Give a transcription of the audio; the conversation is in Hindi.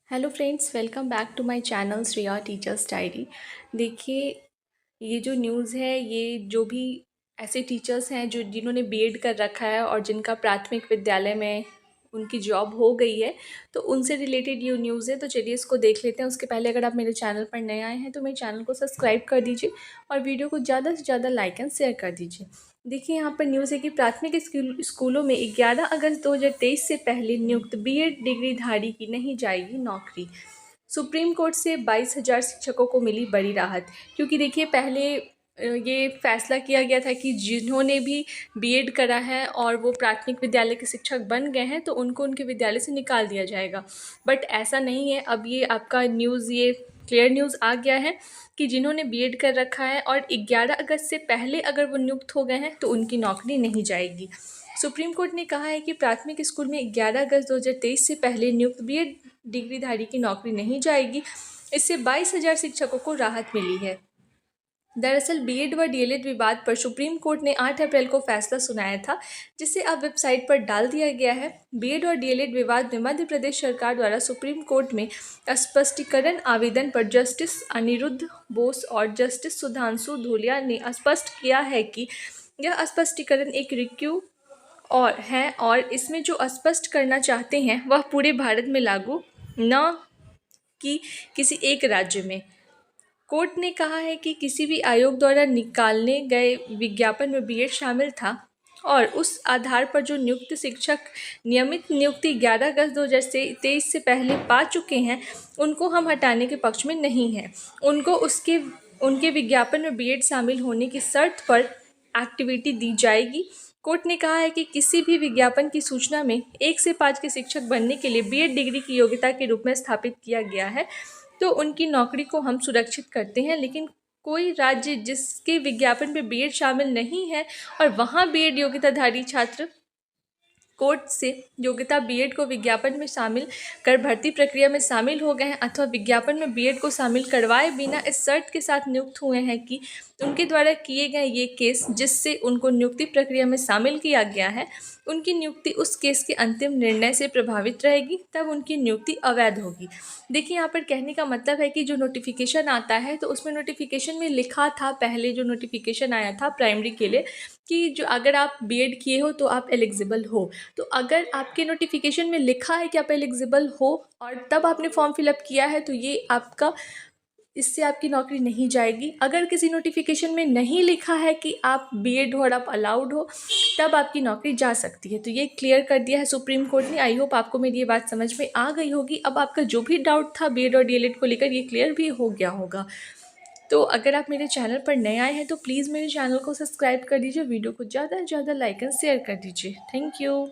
Hello friends, welcome back to my channel Shreya teacher's diary. देखिए, ये जो न्यूज़ है, ये जो भी ऐसे टीचर्स हैं जो जिन्होंने बीएड कर रखा है और जिनका प्राथमिक विद्यालय में उनकी जॉब हो गई है, तो उनसे रिलेटेड ये न्यूज़ है। तो चलिए इसको देख लेते हैं। उसके पहले अगर आप मेरे चैनल पर नए आए हैं तो मेरे चैनल को सब्सक्राइब कर दीजिए और वीडियो को ज़्यादा से ज़्यादा लाइक एंड शेयर कर दीजिए। देखिए, यहाँ पर न्यूज़ है कि प्राथमिक स्कूलों में 11 अगस्त 2023 से पहले नियुक्त बीएड डिग्रीधारी की नहीं जाएगी नौकरी। सुप्रीम कोर्ट से 22,000 शिक्षकों को मिली बड़ी राहत। क्योंकि देखिए, पहले ये फैसला किया गया था कि जिन्होंने भी बीएड करा है और वो प्राथमिक विद्यालय के शिक्षक बन गए हैं तो उनको उनके विद्यालय से निकाल दिया जाएगा। बट ऐसा नहीं है। अब ये आपका न्यूज़, ये क्लियर न्यूज़ आ गया है कि जिन्होंने बीएड कर रखा है और 11 अगस्त से पहले अगर वो नियुक्त हो गए हैं तो उनकी नौकरी नहीं जाएगी। सुप्रीम कोर्ट ने कहा है कि प्राथमिक स्कूल में 11 अगस्त 2023 से पहले नियुक्त बीएड डिग्रीधारी की नौकरी नहीं जाएगी। इससे 22,000 शिक्षकों को राहत मिली है। दरअसल बीएड व डीएलएड विवाद पर सुप्रीम कोर्ट ने 8 अप्रैल को फैसला सुनाया था, जिसे अब वेबसाइट पर डाल दिया गया है। बीएड और डीएलएड विवाद में मध्य प्रदेश सरकार द्वारा सुप्रीम कोर्ट में स्पष्टीकरण आवेदन पर जस्टिस अनिरुद्ध बोस और जस्टिस सुधांशु धूलिया ने स्पष्ट किया है कि यह स्पष्टीकरण एक रिक्यू और इसमें जो स्पष्ट करना चाहते हैं वह पूरे भारत में लागू, न कि किसी एक राज्य में। कोर्ट ने कहा है कि किसी भी आयोग द्वारा निकालने गए विज्ञापन में बीएड शामिल था और उस आधार पर जो नियुक्त शिक्षक नियमित नियुक्ति 11 अगस्त 2023 से पहले पा चुके हैं, उनको हम हटाने के पक्ष में नहीं हैं। उनको उनके विज्ञापन में बीएड शामिल होने की शर्त पर एक्टिविटी दी जाएगी। कोर्ट ने कहा है कि किसी भी विज्ञापन की सूचना में 1 से 5 के शिक्षक बनने के लिए बीएड डिग्री की योग्यता के रूप में स्थापित किया गया है, तो उनकी नौकरी को हम सुरक्षित करते हैं। लेकिन कोई राज्य जिसके विज्ञापन में बीएड शामिल नहीं है और वहाँ बीएड योग्यताधारी छात्र कोर्ट से योग्यता बीएड को विज्ञापन में शामिल कर भर्ती प्रक्रिया में शामिल हो गए हैं अथवा विज्ञापन में बीएड को शामिल करवाए बिना इस शर्त के साथ नियुक्त हुए हैं कि उनके द्वारा किए गए ये केस जिससे उनको नियुक्ति प्रक्रिया में शामिल किया गया है, उनकी नियुक्ति उस केस के अंतिम निर्णय से प्रभावित रहेगी, तब उनकी नियुक्ति अवैध होगी। देखिए, यहाँ पर कहने का मतलब है कि जो नोटिफिकेशन आता है तो उसमें नोटिफिकेशन में लिखा था, पहले जो नोटिफिकेशन आया था प्राइमरी के लिए, कि जो अगर आप बीएड किए हो तो आप एलिजिबल हो। तो अगर आपके नोटिफिकेशन में लिखा है कि आप एलिजिबल हो और तब आपने फॉर्म फिलअप किया है तो ये आपका, इससे आपकी नौकरी नहीं जाएगी। अगर किसी नोटिफिकेशन में नहीं लिखा है कि आप बीएड हो और आप अलाउड हो, तब आपकी नौकरी जा सकती है। तो ये क्लियर कर दिया है सुप्रीम कोर्ट ने। आई होप आपको मेरी ये बात समझ में आ गई होगी। अब आपका जो भी डाउट था बीएड और डीएलएड को लेकर, ये क्लियर भी हो गया होगा। तो अगर आप मेरे चैनल पर नए आए हैं तो प्लीज़ मेरे चैनल को सब्सक्राइब कर दीजिए, वीडियो को ज़्यादा से ज़्यादा लाइक एंड शेयर कर दीजिए। Thank you.